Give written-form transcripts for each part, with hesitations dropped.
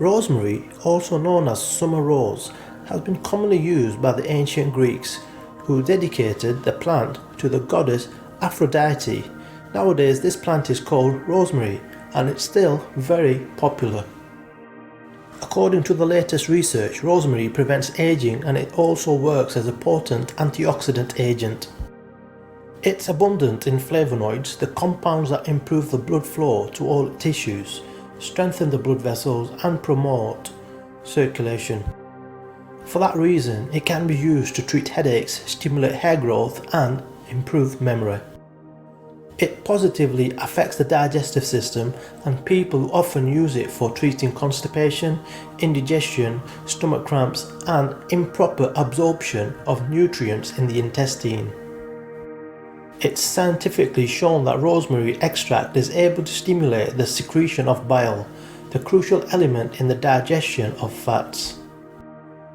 Rosemary, also known as summer rose, has been commonly used by the ancient Greeks, who dedicated the plant to the goddess Aphrodite. Nowadays this plant is called rosemary and it's still very popular. According to the latest research, rosemary prevents aging and it also works as a potent antioxidant agent. It's abundant in flavonoids, the compounds that improve the blood flow to all tissues, strengthen the blood vessels and promote circulation. For that reason, it can be used to treat headaches, stimulate hair growth and improve memory. It positively affects the digestive system and people often use it for treating constipation, indigestion, stomach cramps and improper absorption of nutrients in the intestine. It's scientifically shown that rosemary extract is able to stimulate the secretion of bile, the crucial element in the digestion of fats.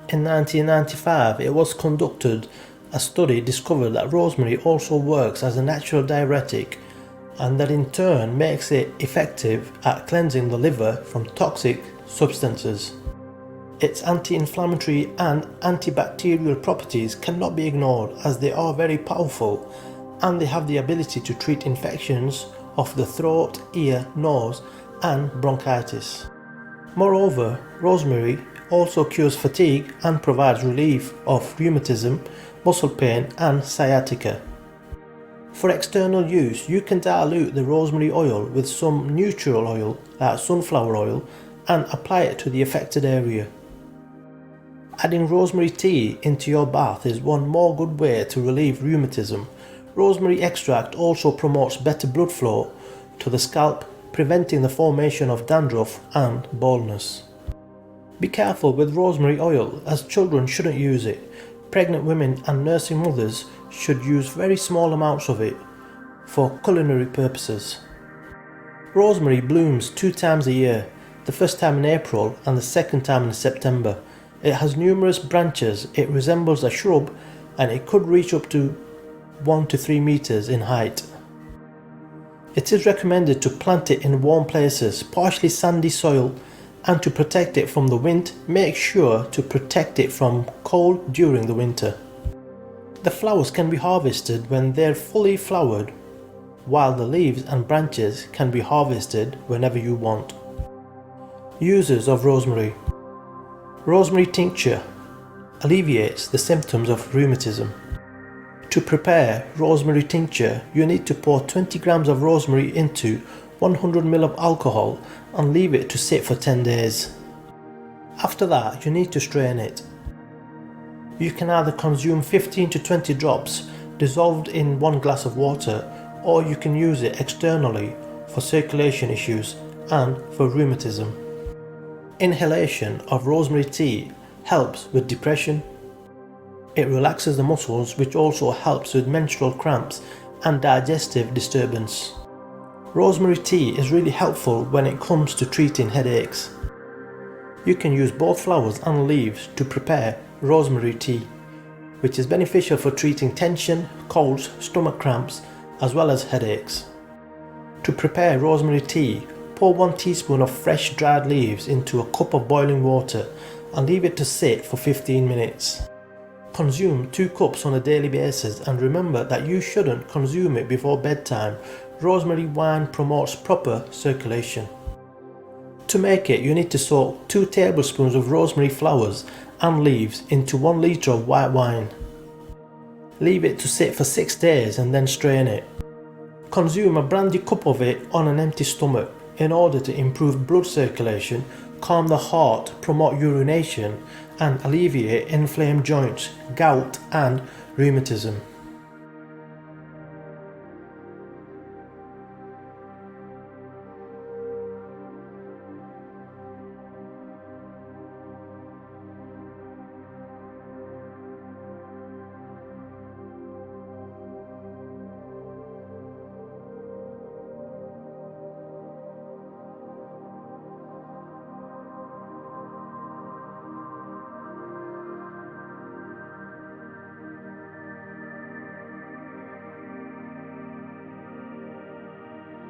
In 1995, it was conducted a study discovered that rosemary also works as a natural diuretic and that in turn makes it effective at cleansing the liver from toxic substances. Its anti-inflammatory and antibacterial properties cannot be ignored as they are very powerful and they have the ability to treat infections of the throat, ear, nose and bronchitis. Moreover, rosemary also cures fatigue and provides relief of rheumatism, muscle pain and sciatica. For external use, you can dilute the rosemary oil with some neutral oil like sunflower oil and apply it to the affected area. Adding rosemary tea into your bath is one more good way to relieve rheumatism. Rosemary extract also promotes better blood flow to the scalp, preventing the formation of dandruff and baldness. Be careful with rosemary oil as children shouldn't use it. Pregnant women and nursing mothers should use very small amounts of it for culinary purposes. Rosemary blooms 2 times a year, the first time in April and the second time in September. It has numerous branches, it resembles a shrub and it could reach up to 1 to 3 meters in height. It is recommended to plant it in warm places, partially sandy soil, and to protect it from the wind, make sure to protect it from cold during the winter. The flowers can be harvested when they're fully flowered, while the leaves and branches can be harvested whenever you want. Uses of rosemary. Rosemary tincture alleviates the symptoms of rheumatism. To prepare rosemary tincture, you need to pour 20 grams of rosemary into 100 ml of alcohol and leave it to sit for 10 days. After that, you need to strain it. You can either consume 15 to 20 drops dissolved in 1 glass of water, or you can use it externally for circulation issues and for rheumatism. Inhalation of rosemary tea helps with depression. It relaxes the muscles, which also helps with menstrual cramps and digestive disturbance. Rosemary tea is really helpful when it comes to treating headaches. You can use both flowers and leaves to prepare rosemary tea, which is beneficial for treating tension, colds, stomach cramps, as well as headaches. To prepare rosemary tea, pour 1 teaspoon of fresh dried leaves into a cup of boiling water and leave it to sit for 15 minutes. Consume 2 cups on a daily basis and remember that you shouldn't consume it before bedtime. Rosemary wine promotes proper circulation. To make it, you need to soak 2 tablespoons of rosemary flowers and leaves into 1 litre of white wine. Leave it to sit for 6 days and then strain it. Consume a brandy cup of it on an empty stomach in order to improve blood circulation, calm the heart, promote urination and alleviate inflamed joints, gout and rheumatism.